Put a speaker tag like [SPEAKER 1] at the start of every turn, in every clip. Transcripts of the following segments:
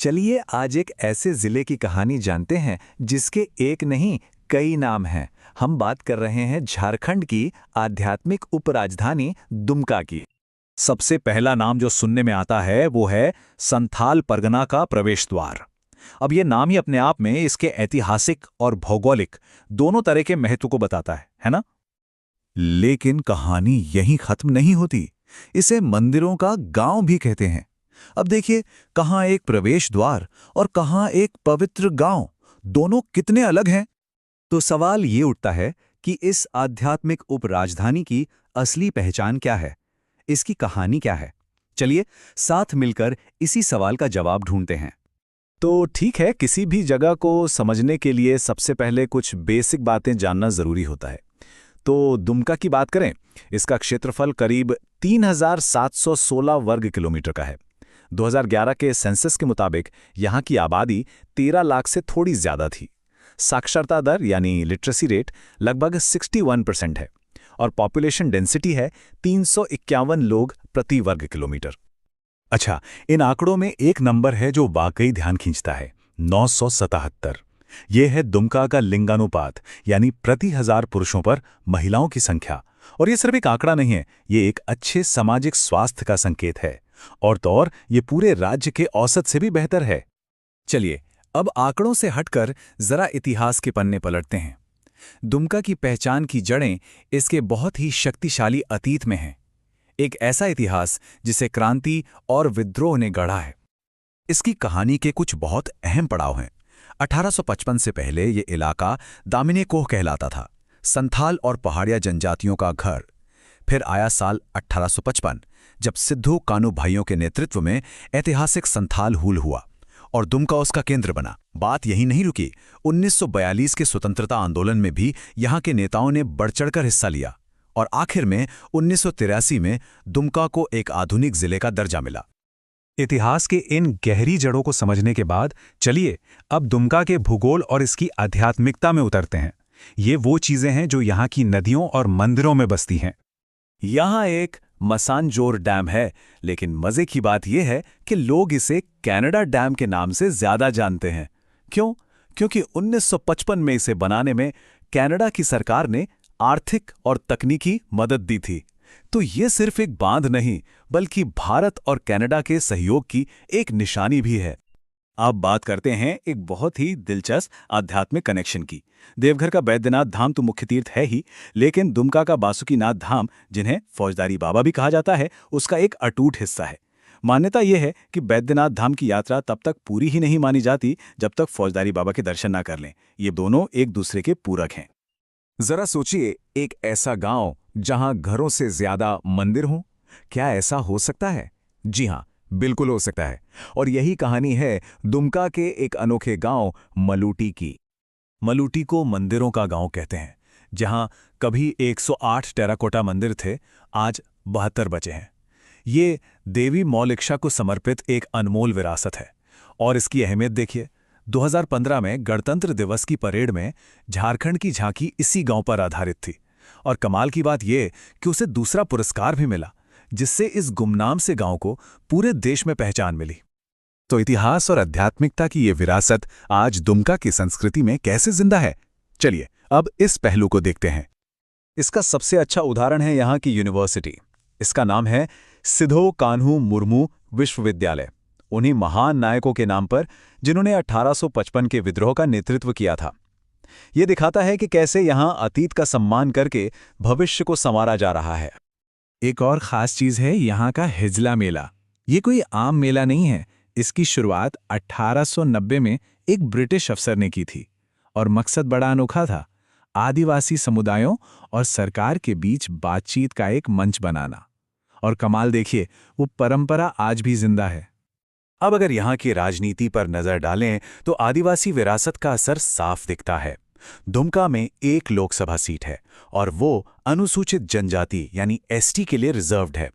[SPEAKER 1] चलिए आज एक ऐसे जिले की कहानी जानते हैं जिसके एक नहीं कई नाम हैं। हम बात कर रहे हैं झारखंड की आध्यात्मिक उपराजधानी दुमका की।
[SPEAKER 2] सबसे पहला नाम जो सुनने में आता है वो है संथाल परगना का प्रवेश द्वार। अब ये नाम ही अपने आप में इसके ऐतिहासिक और भौगोलिक दोनों तरह के महत्व को बताता है ना? लेकिन कहानी यहीं खत्म नहीं होती। इसे मंदिरों का गांव भी कहते हैं। अब देखिए, कहाँ एक प्रवेश द्वार और कहाँ एक पवित्र गांव, दोनों कितने अलग हैं।
[SPEAKER 1] तो सवाल ये उठता है कि इस आध्यात्मिक उपराजधानी की असली पहचान क्या है, इसकी कहानी क्या है। चलिए साथ मिलकर इसी सवाल का जवाब ढूंढते हैं।
[SPEAKER 2] तो ठीक है, किसी भी जगह को समझने के लिए सबसे पहले कुछ बेसिक बातें जानना जरूरी होता है। तो दुमका की बात करें, इसका क्षेत्रफल करीब 3716 वर्ग किलोमीटर का है। 2011 के सेंसस के मुताबिक यहाँ की आबादी 13 लाख से थोड़ी ज्यादा थी। साक्षरता दर यानी लिटरेसी रेट लगभग 61% है और पॉपुलेशन डेंसिटी है 351 लोग प्रति वर्ग किलोमीटर। अच्छा, इन आंकड़ों में एक नंबर है जो वाकई ध्यान खींचता है, 977। यह है दुमका का लिंगानुपात, यानी प्रति 1000 पुरुषों पर महिलाओं की संख्या। और ये सिर्फ एक आंकड़ा नहीं है, ये एक अच्छे सामाजिक स्वास्थ्य का संकेत है। और तो और ये पूरे राज्य के औसत से भी बेहतर है।
[SPEAKER 1] चलिए अब आंकड़ों से हटकर जरा इतिहास के पन्ने पलटते हैं। दुमका की पहचान की जड़ें इसके बहुत ही शक्तिशाली अतीत में हैं। एक ऐसा इतिहास जिसे क्रांति और विद्रोह ने गढ़ा है।
[SPEAKER 2] इसकी कहानी के कुछ बहुत अहम पड़ाव हैं। 1855 से पहले ये इलाका दामिनी कोह कहलाता था, संथाल और पहाड़िया जनजातियों का घर। फिर आया साल 1855, जब सिद्धू कानू भाइयों के नेतृत्व में ऐतिहासिक संथाल हूल हुआ और दुमका उसका केंद्र बना। बात यही नहीं रुकी, 1942 के स्वतंत्रता आंदोलन में भी यहाँ के नेताओं ने बढ़-चढ़कर हिस्सा लिया और आखिर में 1983 में दुमका को एक आधुनिक जिले का दर्जा मिला।
[SPEAKER 3] इतिहास के इन गहरी जड़ों को समझने के बाद चलिए अब दुमका के भूगोल और इसकी आध्यात्मिकता में उतरते हैं। ये वो चीजें हैं जो यहाँ की नदियों और मंदिरों में बसती हैं।
[SPEAKER 1] यहाँ एक मसानजोर डैम है, लेकिन मजे की बात यह है कि लोग इसे कनाडा डैम के नाम से ज्यादा जानते हैं। क्यों? क्योंकि 1955 में इसे बनाने में कनाडा की सरकार ने आर्थिक और तकनीकी मदद दी थी। तो ये सिर्फ एक बांध नहीं, बल्कि भारत और कनाडा के सहयोग की एक निशानी भी है। अब बात करते हैं एक बहुत ही दिलचस्प आध्यात्मिक कनेक्शन की। देवघर का बैद्यनाथ धाम तो मुख्य तीर्थ है ही, लेकिन दुमका का बासुकीनाथ धाम, जिन्हें फौजदारी बाबा भी कहा जाता है, उसका एक अटूट हिस्सा है। मान्यता यह है कि बैद्यनाथ धाम की यात्रा तब तक पूरी ही नहीं मानी जाती जब तक फौजदारी बाबा के दर्शन ना कर लें। ये दोनों एक दूसरे के पूरक हैं।
[SPEAKER 2] जरा सोचिए, एक ऐसा गांव जहां घरों से ज्यादा मंदिर हों, क्या ऐसा हो सकता है? जी हां, बिल्कुल हो सकता है। और यही कहानी है दुमका के एक अनोखे गांव मलूटी की।
[SPEAKER 1] मलूटी को मंदिरों का गांव कहते हैं। जहां कभी 108 टेराकोटा मंदिर थे, आज 72 बचे हैं। ये देवी मौलिक्षा को समर्पित एक अनमोल विरासत है। और इसकी अहमियत देखिए, 2015 में गणतंत्र दिवस की परेड में झारखंड की झांकी इसी गांव पर आधारित थी। और कमाल की बात यह कि उसे दूसरा पुरस्कार भी मिला, जिससे इस गुमनाम से गांव को पूरे देश में पहचान मिली।
[SPEAKER 2] तो इतिहास और आध्यात्मिकता की ये विरासत आज दुमका की संस्कृति में कैसे जिंदा है? चलिए अब इस पहलू को देखते हैं।
[SPEAKER 1] इसका सबसे अच्छा उदाहरण है यहाँ की यूनिवर्सिटी। इसका नाम है सिद्धू कान्हू मुर्मू विश्वविद्यालय, उन्हीं महान नायकों के नाम पर जिन्होंने 1855 के विद्रोह का नेतृत्व किया था। ये दिखाता है कि कैसे यहाँ अतीत का सम्मान करके भविष्य को संवारा जा रहा है।
[SPEAKER 3] एक और खास चीज है यहाँ का हिजला मेला। ये कोई आम मेला नहीं है। इसकी शुरुआत 1890 में एक ब्रिटिश अफसर ने की थी और मकसद बड़ा अनोखा था, आदिवासी समुदायों और सरकार के बीच बातचीत का एक मंच बनाना। और कमाल देखिए, वो परंपरा आज भी जिंदा है।
[SPEAKER 1] अब अगर यहाँ की राजनीति पर नजर डालें तो आदिवासी विरासत का असर साफ दिखता है। दुमका में एक लोकसभा सीट है और वो अनुसूचित जनजाति यानी एसटी के लिए रिजर्व्ड है।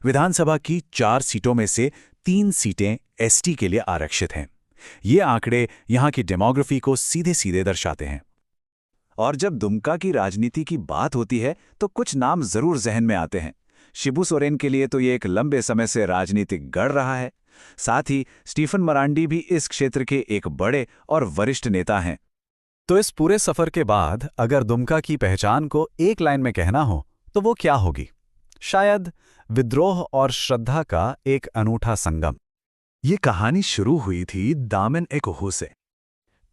[SPEAKER 1] विधानसभा की 4 सीटों में से 3 सीटें एसटी के लिए आरक्षित हैं। ये आंकड़े यहाँ की डेमोग्राफी को सीधे सीधे दर्शाते हैं। और जब दुमका की राजनीति की बात होती है तो कुछ नाम जरूर जहन में आते हैं। शिबू सोरेन के लिए तो ये एक लंबे समय से राजनीतिक गढ़ रहा है।
[SPEAKER 2] साथ ही स्टीफन मरांडी भी इस क्षेत्र के एक बड़े और वरिष्ठ नेता हैं। तो इस पूरे सफर के बाद अगर दुमका की पहचान को एक लाइन में कहना हो तो वो क्या होगी? शायद विद्रोह और श्रद्धा का एक अनूठा संगम।
[SPEAKER 1] ये कहानी शुरू हुई थी दामन-ए-कुहू से,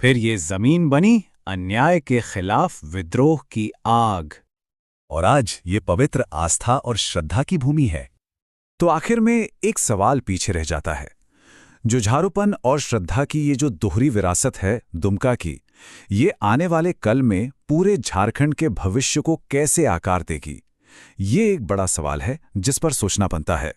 [SPEAKER 1] फिर ये जमीन बनी अन्याय के खिलाफ विद्रोह की आग,
[SPEAKER 2] और आज ये पवित्र आस्था और श्रद्धा की भूमि है। तो आखिर में एक सवाल पीछे रह जाता है, जुझारूपन और श्रद्धा की ये जो दोहरी विरासत है दुमका की, ये आने वाले कल में पूरे झारखंड के भविष्य को कैसे आकार देगी? ये एक बड़ा सवाल है जिस पर सोचना बनता है।